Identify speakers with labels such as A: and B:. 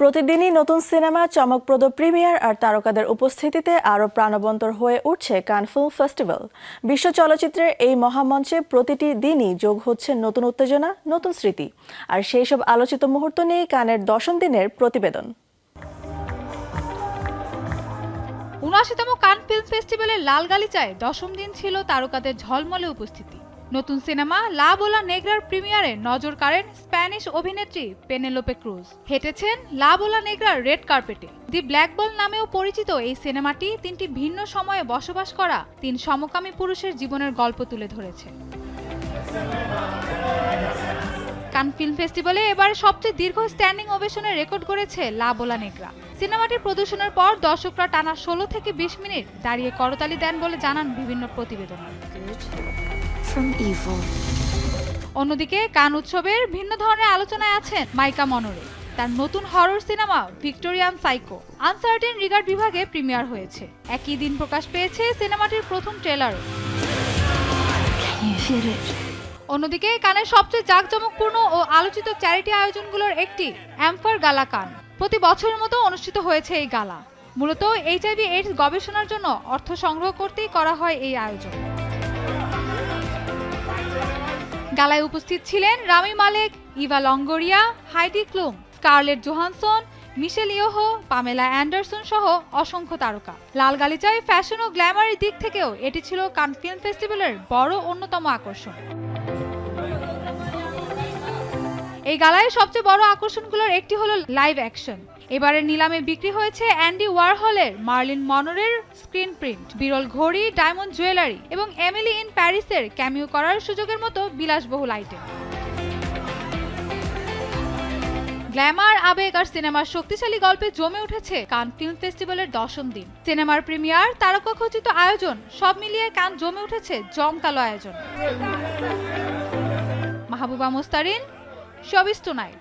A: প্রতিদিনই নতুন সিনেমা, চমকপ্রদ প্রিমিয়ার আর তারকাদের উপস্থিতিতে আরও প্রাণবন্তর হয়ে উঠছে কান ফিল্ম ফেস্টিভ্যাল। বিশ্ব চলচ্চিত্রের এই মহামঞ্চে প্রতিটি দিনই যোগ হচ্ছে নতুন উত্তেজনা, নতুন স্মৃতি। আর সেই সব আলোচিত মুহূর্ত নিয়েই কানের 10ম দিনের প্রতিবেদন।
B: ৭৯তম কান ফিল্ম ফেস্টিভ্যালের লাল গালিচায় 10ম দিন ছিল তারকাদের ঝলমলে উপস্থিতি। নতুন সিনেমা লা বোলা নেগ্রার প্রিমিয়ারে নজর কাড়েন স্প্যানিশ অভিনেত্রী পেনেলোপে ক্রুজ। হেঁটেছেন লা বোলা নেগ্রার রেড কার্পেটে। দি ব্ল্যাক বল নামেও পরিচিত এই সিনেমাটি 3টি ভিন্ন সময়ে বসবাস করা 3 সমকামী পুরুষের জীবনের গল্প তুলে ধরেছে। কান ফিল্ম ফেস্টিভ্যালে এবারে সবচেয়ে দীর্ঘ স্ট্যান্ডিং ওভেশনের রেকর্ড করেছে লা বোলা নেগ্রা। সিনেমাটির প্রদর্শনের পর দর্শকরা টানা 16 থেকে 20 মিনিট দাঁড়িয়ে করতালি দেন বলে জানান বিভিন্ন প্রতিবেদনে। অন্যদিকে কান উৎসবের ভিন্ন ধরনের আলোচনায় আছেন মাইকা মনোরে। তার নতুন horror cinema Victorian psycho uncertain regard বিভাগে প্রিমিয়ার হয়েছে। একই দিন প্রকাশ পেয়েছে সিনেমাটির প্রথম ট্রেলারও। অন্যদিকে কানের সবচেয়ে জাঁকজমকপূর্ণ ও আলোচিত চ্যারিটি আয়োজনগুলোর একটি অ্যাম্পার গালা কান। প্রতি বছরের মতো অনুষ্ঠিত হয়েছে এই গালা। মূলত HIV/AIDS গবেষণার জন্য অর্থ সংগ্রহ করতেই করা হয় এই আয়োজন। গালায় উপস্থিত ছিলেন Rami Malek, Eva লঙ্গোরিয়া, হাইডি ক্লুম, scarlet Johansson, মিশেল ইয়োহো, পামেলা অ্যান্ডারসন সহ অসংখ্য তারকা। লাল গালিচায় ফ্যাশন ও গ্ল্যামারের দিক থেকেও এটি ছিল কান ফিল্ম ফেস্টিভ্যালের বড় অন্যতম আকর্ষণ। এই গালায় সবচেয়ে বড় আকর্ষণগুলোর একটি হলো লাইভ অ্যাকশন। এবারের নিলামে বিক্রি হয়েছে অ্যান্ডি ওয়ারহলের মার্লিন মনোরের স্ক্রিন প্রিন্ট, বিরল ঘড়ি, ডায়মন্ড জুয়েলারি এবং এমিলি ইন প্যারিসের ক্যামিও করার সুযোগের মতো বিলাসবহুল আইটেম। গ্ল্যামার, আবেগ আর সিনেমার শক্তিশালী গল্পে জমে উঠেছে কান ফিল্ম ফেস্টিভ্যালের 10ম দিন। সিনেমার প্রিমিয়ার, তারকাখচিত আয়োজন সব মিলিয়ে কান জমে উঠেছে জমকালো আয়োজন। Mahbuba Mustarin, showbiz tonight.